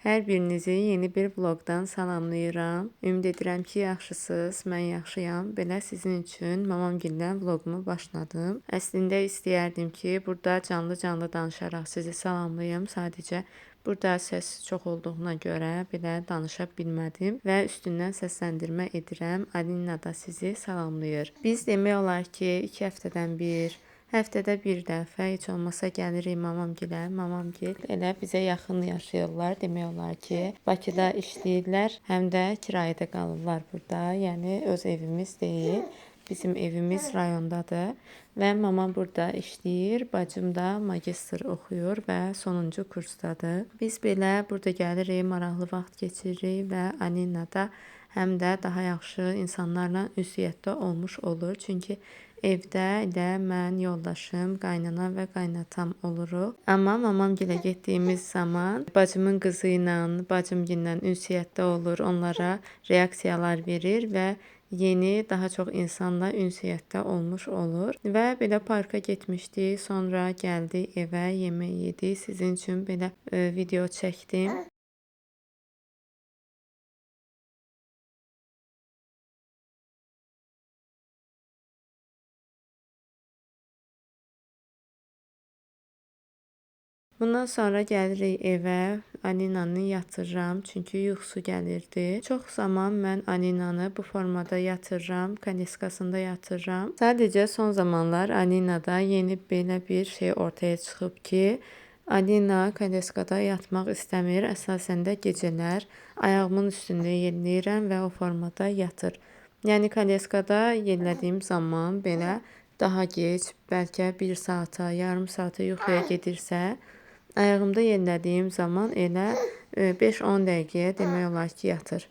Hər birinizi yeni bir vloqdan salamlayıram. Ümid edirəm ki, yaxşısınız. Mən yaxşıyam. Belə sizin üçün mamamgildən vloqumu başladım. Əslində istəyərdim ki, burada canlı danışaraq sizi salamlayım. Sadəcə burada səs çox olduğuna görə belə danışa bilmədim və üstündən səsləndirmə edirəm. Alina da sizi salamlayır. Biz demək olar ki, 2 həftədən bir, həftədə bir dəfə heç olmasa gəlirik mamamgilə. Mamamgil elə bizə yaxın yaşayırlar. Demək olar ki, Bakıda işləyirlər, həm də kirayədə qalırlar burada. Yəni öz evimiz deyil. Bizim evimiz rayondadır və mamam burada işləyir. Bacım da magistr oxuyur və sonuncu kursdadır. Biz belə burada gəlirik, maraqlı vaxt keçiririk və Alina da həm də daha yaxşı insanlarla ünsiyyətdə olmuş olur. Çünki evdə elə mən, yoldaşım, qaynana və qaynatam oluruq. Amma mamamgilə getdiyimiz zaman bacımın qızı ilə, bacımgillə ünsiyyətdə olur, onlara reaksiyalar verir və yeni, daha çox insanla ünsiyyətdə olmuş olur. Və belə parka getmişdik, sonra gəldik evə, yemək yedik. Sizin üçün belə video çəkdim. Bundan sonra gəlirik evə, Alinanı yatırıram, çünki yuxusu gəlirdi. Çox zaman mən Alinanı bu formada yatırıram, kaniskasında yatırıram. Sadəcə son zamanlar Alinada yeni belə bir şey ortaya çıxıb ki, Alina kaniskada yatmaq istəmir. Əsasən də gecələr ayağımın üstündə yelləyirəm və o formada yatır. Yəni kaniskada yellədiyim zaman belə daha gec, bəlkə 1 saata, yarım saata yuxuya gedirsə, ayağımda yellədiyim zaman elə 5-10 dəqiqəyə demək olar ki, yatır.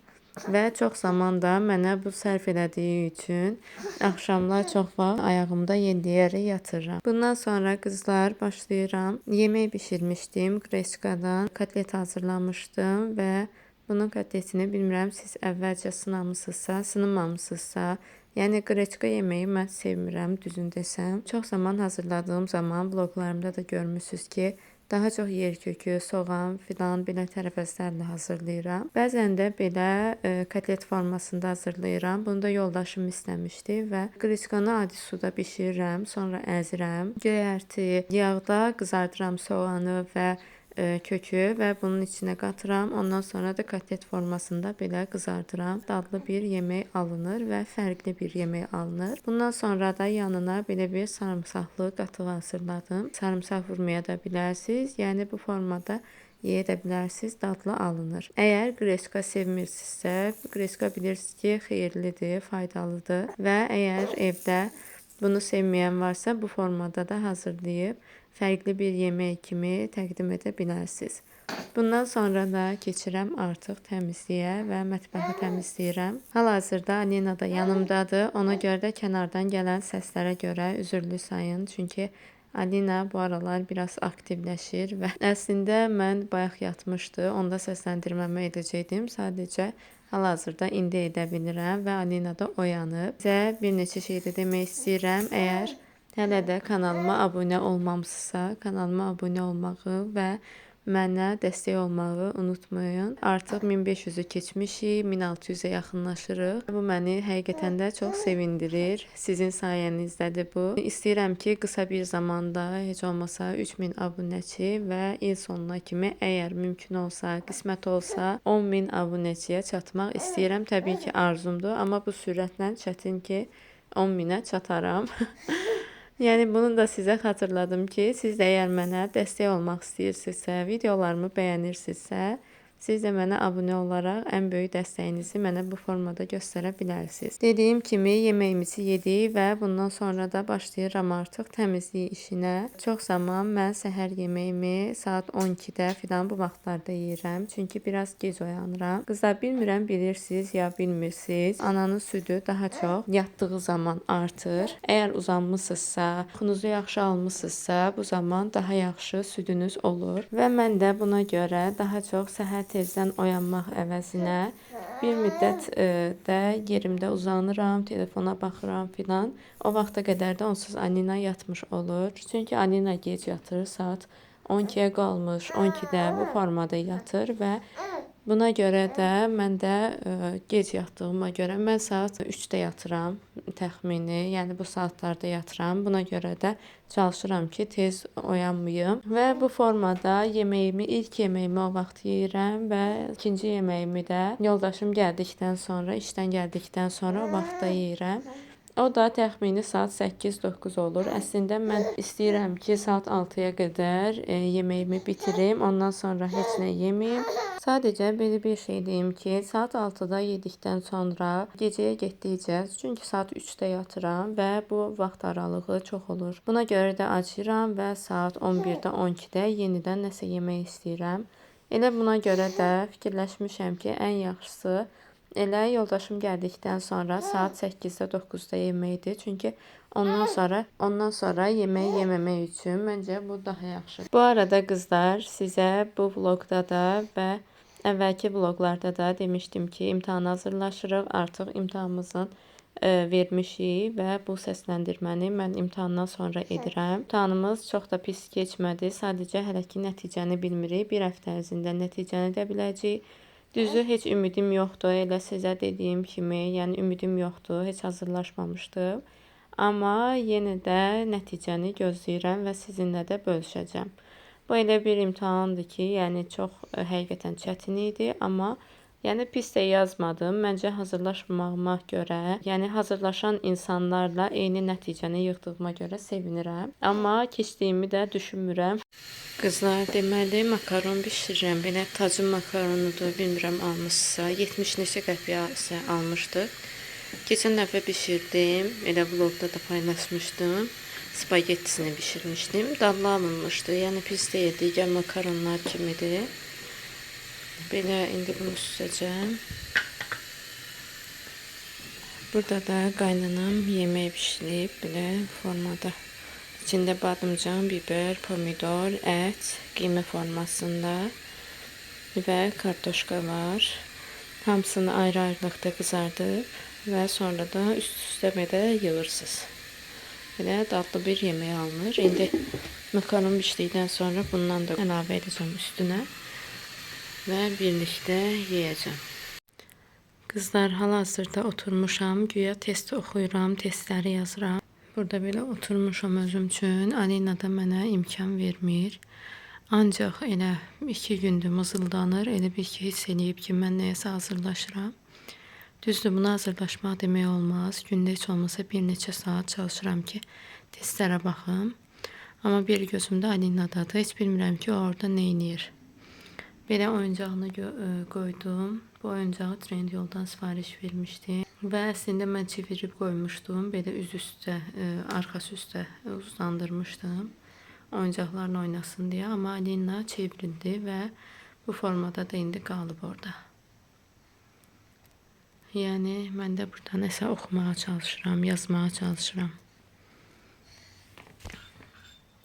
Və çox zaman da mənə bu sərf elədiyi üçün axşamlar çox vaxt ayağımda yelləyərək yatırıram. Bundan sonra qızlar başlayıram. Yemək bişirmişdim, qreçkadan kotlet hazırlamışdım və bunun kotletini bilmirəm siz əvvəlcə sınamısınızsa, sınamamısınızsa. Yəni qreçka yeməyi mən sevmirəm, düzün desəm. Çox zaman hazırladığım zaman vloqlarımda da görmüsünüz ki, daha çox yerkökü, soğan filan belə tərəvəzlərlə hazırlayıram. Bəzən də belə kotlet formasında hazırlayıram. Bunu da yoldaşım istəmişdi və qreçkanı adi suda bişirirəm, sonra əzirəm. Göyərti, yağda qızardıram soğanı və kökü və bunun içinə qatıram. Ondan sonra da kotlet formasında belə qızardıram. Dadlı bir yemək alınır və fərqli bir yemək alınır. Bundan sonra da yanına belə bir sarımsaqlı qatıq hazırladım. Sarımsaq vurmaya da bilərsiniz. Yəni bu formada yeyə də bilərsiniz, dadlı alınır. Əgər qreçka sevmirsinizsə, qreçka bilirsiniz ki, xeyirlidir, faydalıdır və əgər evdə bunu sevməyən varsa, bu formada da hazırlayıb fərqli bir yemək kimi təqdim edə bilərsiniz. Bundan sonra da keçirəm artıq təmizliyə və mətbəxi təmizləyirəm. Hal-hazırda Alina da yanımdadır. Ona görə də kənardan gələn səslərə görə üzrlü sayın. Çünki Alina bu aralar biraz aktivləşir və əslində mən bayaq yatmışdı. Onda səsləndirməmə edəcəkdim. Sadəcə hal-hazırda indi edə bilirəm və Alina da oyanıb. Sizə bir neçə şey də demək istəyirəm. Əgər hələ də kanalıma abunə olmamısınızsa, kanalıma abunə olmağı və mənə dəstək olmağı unutmayın. Artıq 1500-ü keçmişik, 1600-ə yaxınlaşırıq. Bu məni həqiqətən də çox sevindirir. Sizin sayənizdədir bu. İstəyirəm ki, qısa bir zamanda heç olmasa 3000 abunəçi və il sonuna kimi əgər mümkün olsa, qismət olsa 10.000 abunəçiyə çatmaq istəyirəm. Təbii ki, arzumdur, amma bu sürətlə çətin ki 10.000-ə çataram. Yəni bunu da sizə xatırladım ki, siz də əgər mənə dəstək olmaq istəyirsinizsə, videolarımı bəyənirsinizsə, siz də mənə abunə olaraq ən böyük dəstəyinizi mənə bu formada göstərə bilərsiniz. Dediyim kimi yeməyimizi yedik və bundan sonra da başlayıram artıq təmizlik işinə. Çox zaman mən səhər yeməyimi saat 12-də filan bu vaxtlarda yeyirəm. Çünki biraz gec oyanıram. Qızlar bilmirəm bilirsiniz ya bilmirsiniz. Ananın südü daha çox yatdığı zaman artır. Əgər uzanmısınızsa, yuxunuzu yaxşı almısınızsa, bu zaman daha yaxşı südünüz olur. Və mən də buna görə daha çox səhər tezdən oyanmaq əvəzinə bir müddət də yerimdə uzanıram, telefona baxıram filan. O vaxta qədər də onsuz Alina yatmış olur. Çünki Alina gec yatır, saat 12-yə qalmış, 12-də bu formada yatır və buna görə də mən də gec yatdığıma görə mən saat 3-də yatıram təxmini, yəni bu saatlarda yatıram. Buna görə də çalışıram ki, tez oyanmayım və bu formada ilk yeməyimi o vaxt yeyirəm və ikinci yeməyimi də yoldaşım gəldikdən sonra, işdən gəldikdən sonra o vaxtda yeyirəm. O da təxmini saat 8-9 olur. Əslində mən istəyirəm ki, saat 6-ya qədər yeməyimi bitirim. Ondan sonra heç nə yeməyim. Sadəcə belə bir şey deyim ki, saat 6-da yedikdən sonra gecəyə getdikcə, çünki saat 3-də yatıram və bu vaxt aralığı çox olur. Buna görə də acıyıram və saat 11-də, 12-də yenidən nəsə yemək istəyirəm. Elə buna görə də fikirləşmişəm ki, ən yaxşısı elə yoldaşım gəldikdən sonra saat 8-də, 9-da yeməkdir. Çünki ondan sonra yemək yeməmək üçün məncə bu daha yaxşıdır. Bu arada qızlar, sizə bu vloqda da və əvvəlki vloqlarda da demişdim ki, imtahana hazırlaşırıq. Artıq imtahanımızın vermişik və bu səsləndirməni mən imtahandan sonra edirəm. İmtahanımız çox da pis keçmədi. Sadəcə hələ ki nəticəni bilmirik. Bir həftə ərzində nəticəni də biləcəyik. Düzü heç ümidim yoxdur, elə sizə dediyim kimi, yəni ümidim yoxdur, heç hazırlaşmamışdım. Amma yenə də nəticəni gözləyirəm və sizinlə də bölüşəcəm. Bu elə bir imtahandır ki, yəni çox həqiqətən çətin idi, amma yəni pis də yazmadım. Məncə hazırlaşmağıma görə, yəni hazırlaşan insanlarla eyni nəticəni yığdığıma görə sevinirəm. Amma keçdiyimi də düşünmürəm. Qızlar, deməli makaron bişirirəm. Belə tacın makaronudur, bilmirəm almışsa. 70 neçə qəpiyə almışdıq. Keçən dəfə bişirdim. Elə vlogda da paylaşmışdım. Spagettisini bişirmişdim. Dadlı alınmışdı. Yəni pis deyil, digər makaronlar kimidir. Belə indi bunu süzəcəm. Burada da qaynanam yemək bişirib belə formada. İçində badımcan, biber, pomidor, ət, qiymə formasında və kartoşka var. Hamısını ayrı-ayrılıqda qızardıb və sonra da üst-üstə belə yığırsınız. Belə dadlı bir yemək alınır. İndi makaron bişdikdən sonra bundan da əlavə edəcəm üstünə və birlikdə yeyəcəm. Qızlar, hal-hazırda oturmuşam, güya test oxuyuram, testləri yazıram. Burada belə oturmuşam özüm üçün. Alina da mənə imkan vermir. Ancaq elə 2 gündür mızıldanır. Elə bir ki, hiss eləyib ki, mən nəyəsə hazırlaşıram. Düzdür, buna hazırlaşmaq demək olmaz. Gündə heç olmasa bir neçə saat çalışıram ki, testlərə baxım. Amma bir gözümdə Alinadadır. Heç bilmirəm ki, o orada nə edir. Belə oyuncağını qoydum. Bu oyuncağı Trendyoldan sifariş vermişdim. Və əslində mən çevirib qoymuşdum. Belə üz üstə, arxası üstə uzandırmışdım. Oyuncaqlarla oynasın deyə. Amma Alina çevrildi və bu formada da indi qalıb orada. Yəni mən də burada nəsə oxumağa çalışıram, yazmağa çalışıram.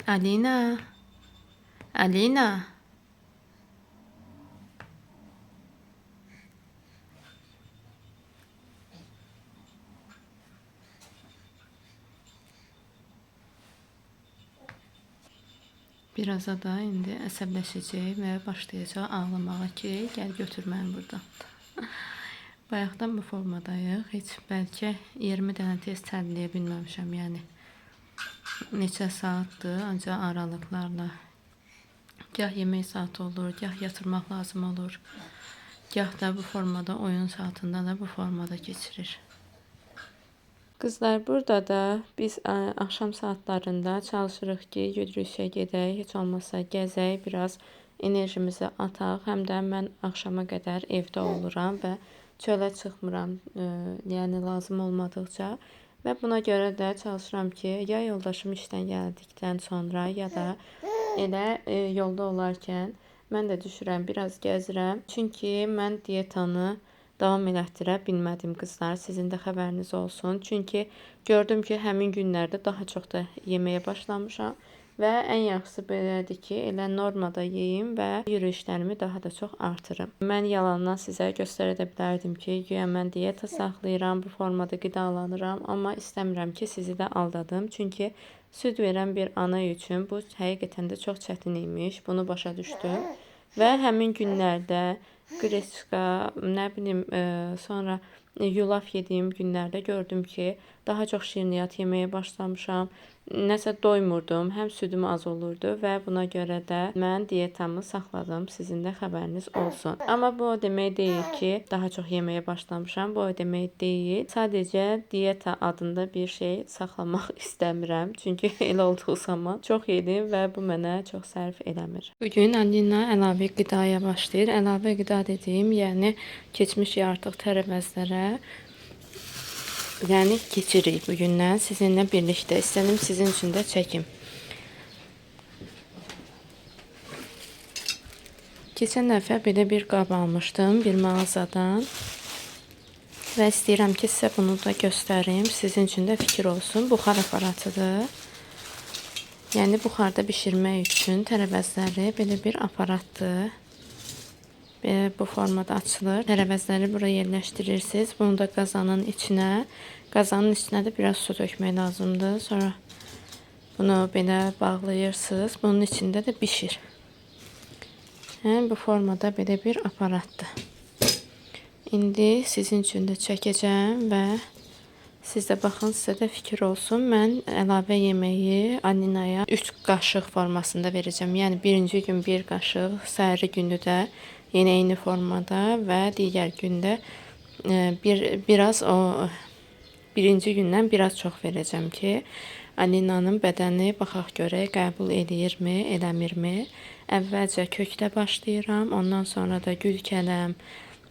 Alina. Alina. Biraz da indi əsəbləşəcək və başlayacaq ağlamağa ki, gəl götür məni buradan. Bayaqdan bu formadayıq. Heç bəlkə 20 dənə test həll edə bilməmişəm, yəni. Neçə saatdır, ancaq aralıqlarla. Gah yemək saatı olur, gah yatırmaq lazım olur. Gah da bu formada, oyun saatında da bu formada keçirir. Qızlar, burada da biz axşam saatlarında çalışırıq ki, yürüyüşə gedək, heç olmasa gəzək, biraz enerjimizi ataq. Həm də mən axşama qədər evdə oluram və çölə çıxmıram, yəni lazım olmadıqca. Və buna görə də çalışıram ki, ya yoldaşım işdən gəldikdən sonra, ya da elə yolda olarkən mən də düşürəm, biraz gəzirəm. Çünki mən dietanı davam elətdirə bilmədim qızlar, sizin də xəbəriniz olsun. Çünki gördüm ki, həmin günlərdə daha çox da yeməyə başlamışam Və ən yaxşısı belədir ki, elə normada yeyim və yürüyüşlərimi daha da çox artırım. Mən yalandan sizə göstərə də bilərdim ki, güya mən diyeta saxlayıram, bu formada qidalanıram, amma istəmirəm ki, sizi də aldadım. Çünki süd verən bir ana üçün bu həqiqətən də çox çətin imiş. Bunu başa düşdüm. Və həmin günlərdə qreçka, nə bilim, sonra yulaf yediyim günlərdə gördüm ki, daha çox şirniyyat yeməyə başlamışam. Nəsə doymurdum, həm südüm az olurdu və buna görə də mən dietamı saxladım. Sizin də xəbəriniz olsun. Amma bu o demək deyil ki, daha çox yeməyə başlamışam. Bu o demək deyil. Sadəcə dieta adında bir şey saxlamaq istəmirəm. Çünki elə olduğu zaman çox yedim və bu mənə çox sərf eləmir. Bugün Alina əlavə qidaya başlayır. Əlavə qida dediyim, yəni keçmiş artıq tərəvəzlərə keçirik bugündən sizinlə birlikdə. İstədim sizin üçün də çəkim. Keçən dəfə belə bir qab almışdım bir mağazadan. Və istəyirəm ki, sizə bunu da göstərim. Sizin üçün də fikir olsun. Buxar aparatıdır. Yəni buxarda bişirmək üçün tərəvəzləri belə bir aparatdır. Bu formada açılır. Tərəvəzləri buraya yerləşdirirsiniz. Bunu da qazanın içinə. Qazanın içinə də biraz su dökmək lazımdır. Sonra bunu belə bağlayırsınız. Bunun içində də bişir. Bu formada belə bir aparatdır. İndi sizin üçün də çəkəcəm və siz də baxın, sizə də fikir olsun. Mən əlavə yeməyi Alinaya 3 qaşıq formasında verəcəm. Yəni birinci gün 1 qaşıq, səhəri günü də yenə eyni formada və digər gündə birinci gündən biraz çox verəcəm ki, Alinanın bədəni baxaq görək qəbul edirmi, eləmirmi. Əvvəlcə kökdə başlayıram, ondan sonra da gül kələm,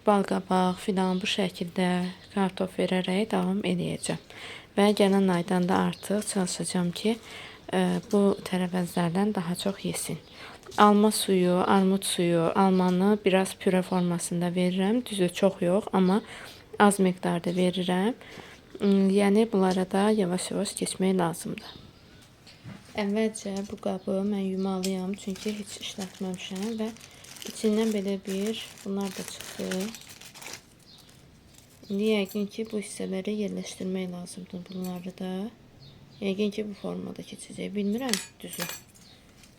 balqabaq filan bu şəkildə kartof verərək davam edəcəm. Və gələn aydan da artıq çalışacağım ki, bu tərəvəzlərdən daha çox yesin. Alma suyu, armud suyu, almanı biraz püre formasında verirəm. Düzü çox yox, amma az miqdarda verirəm. Yəni bunlara da yavaş-yavaş keçmək lazımdır. Əvvəlcə bu qabı mən yumalıyam, çünki heç işlətməmişəm və içindən belə bunlar da çıxdı. İndi yəqin ki, bu hissələri yerləşdirmək lazımdır bunları da. Yəqin ki, bu formada keçəcək. Bilmirəm düzü.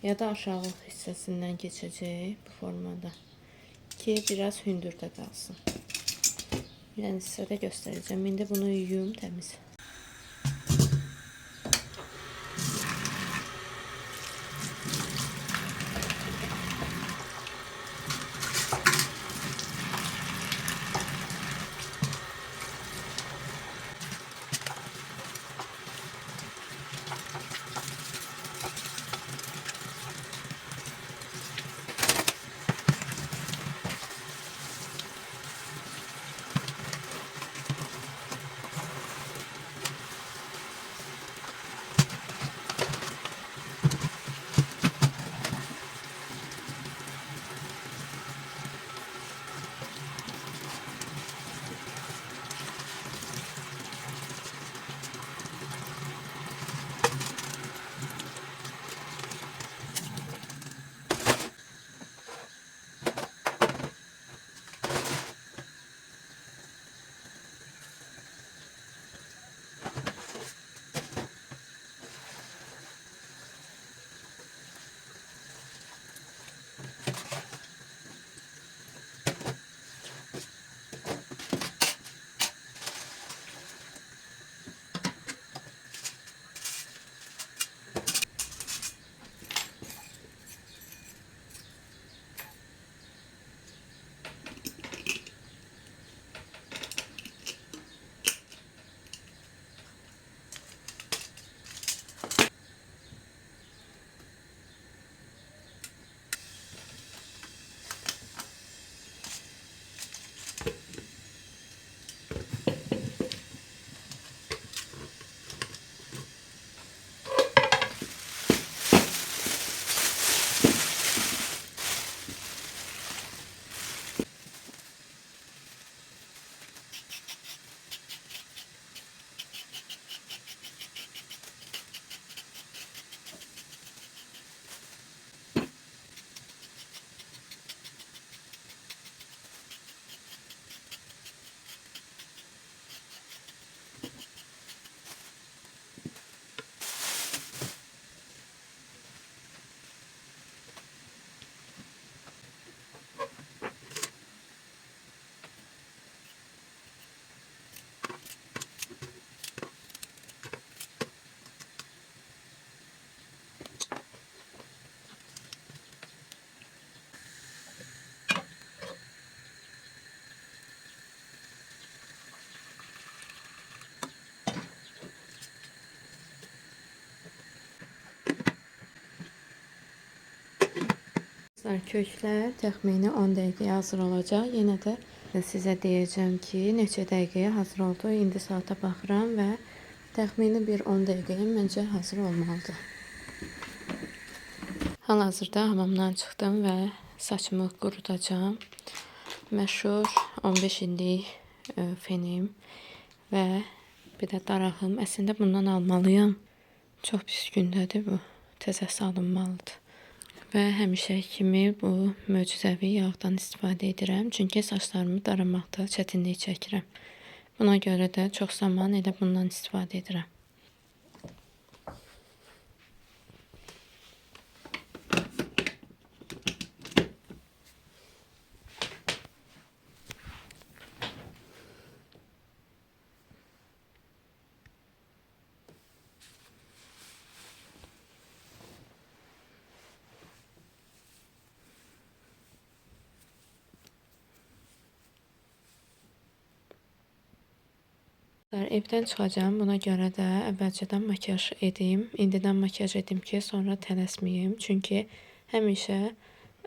Ya da aşağı hissəsindən keçəcək bu formada ki, biraz hündürdə qalsın. Yəni sizə də göstərəcəm. İndi bunu yuyum təmiz. Köklər təxmini 10 dəqiqəyə hazır olacaq. Yenə də sizə deyəcəm ki, neçə dəqiqəyə hazır oldu. İndi saata baxıram və təxmini bir 10 dəqiqəyə məncə hazır olmalıdır. Hal-hazırda hamamdan çıxdım və saçımı qurutacağım. Məşhur 15 illik fenim və bir də darağım. Əslində bundan almalıyam. Çox pis gündədir bu. Təzəsi alınmalıdır. Və həmişə kimi bu möcüzəvi yağdan istifadə edirəm. Çünki saçlarımı daramaqda çətinlik çəkirəm. Buna görə də çox zaman elə bundan istifadə edirəm. Evdən çıxacağım. Buna görə də əvvəlcədən makiyaj edim. İndidən makiyaj edim ki, sonra tələsməyim. Çünki həmişə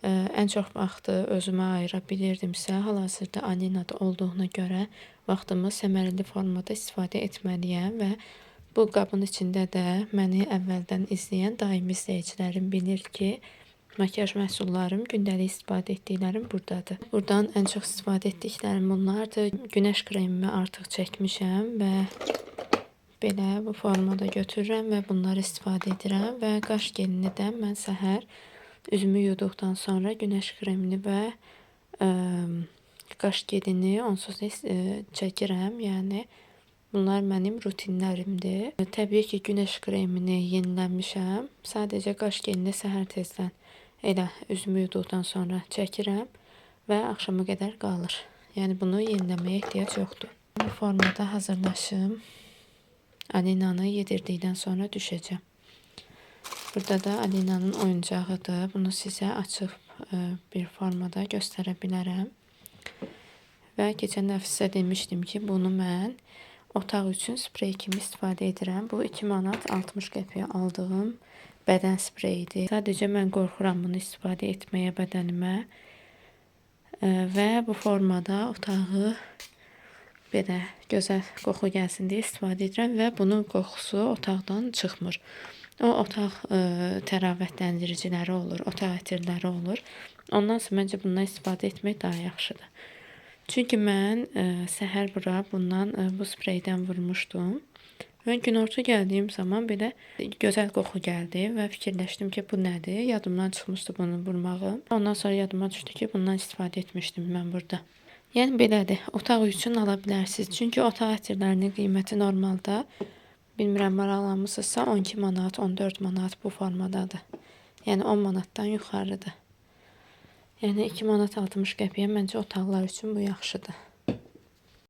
ən çox vaxtı özümə ayıra bilirdimsə, hal-hazırda Alinada olduğuna görə vaxtımı səmərəli formada istifadə etməliyəm və bu qabın içində də məni əvvəldən izləyən daimi izləyicilərim bilir ki, makiyaj məhsullarım, gündəlik istifadə etdiklərim buradadır. Buradan ən çox istifadə etdiklərim bunlardır. Günəş kremimi artıq çəkmişəm və belə bu formada götürürəm və bunları istifadə edirəm və qaş gelini də mən səhər üzümü yuduqdan sonra günəş kremini və qaş gelini onsuz da çəkirəm. Yəni bunlar mənim rutinlərimdir. Təbii ki, günəş kremini yeniləmişəm. Sadəcə qaş gelini səhər tezdən elə üzümü yuduqdan sonra çəkirəm və axşama qədər qalır. Yəni bunu yeniləməyə ehtiyac yoxdur. Bu formada hazırlaşım. Alinanı yedirdikdən sonra düşəcəm. Burada da Alinanın oyuncağıdır. Bunu sizə açıq bir formada göstərə bilərəm. Və keçən dəfə sizə demişdim ki, bunu mən otaq üçün sprey kimi istifadə edirəm. Bu 2 manat 60 qəpiyə aldığım bədən spreyidir. Sadəcə mən qorxuram bunu istifadə etməyə bədənimə. Və bu formada otağı belə gözəl qoxu gəlsin deyə istifadə edirəm və bunun qoxusu otaqdan çıxmır. O otaq təravətləndiriciləri olur, otaq ətirləri olur. Ondan sonra məncə bundan istifadə etmək daha yaxşıdır. Çünki mən səhər bura bundan bu spreydən vurmuşdum. Və günorta gəldiyim zaman belə gözəl qoxu gəldi və fikirləşdim ki, bu nədir? Yadımdan çıxmışdı bunu vurmağım. Ondan sonra yadıma düşdü ki, bundan istifadə etmişdim mən burada. Yəni belədir. Otaq üçün ala bilərsiniz. Çünki otaq ətirlərinin qiyməti normalda, bilmirəm maraqlanmısınızsa 12 manat, 14 manat bu formadadır. Yəni 10 manatdan yuxarıdır. Yəni 2 manat 60 qəpiyə məncə otaqlar üçün bu yaxşıdır.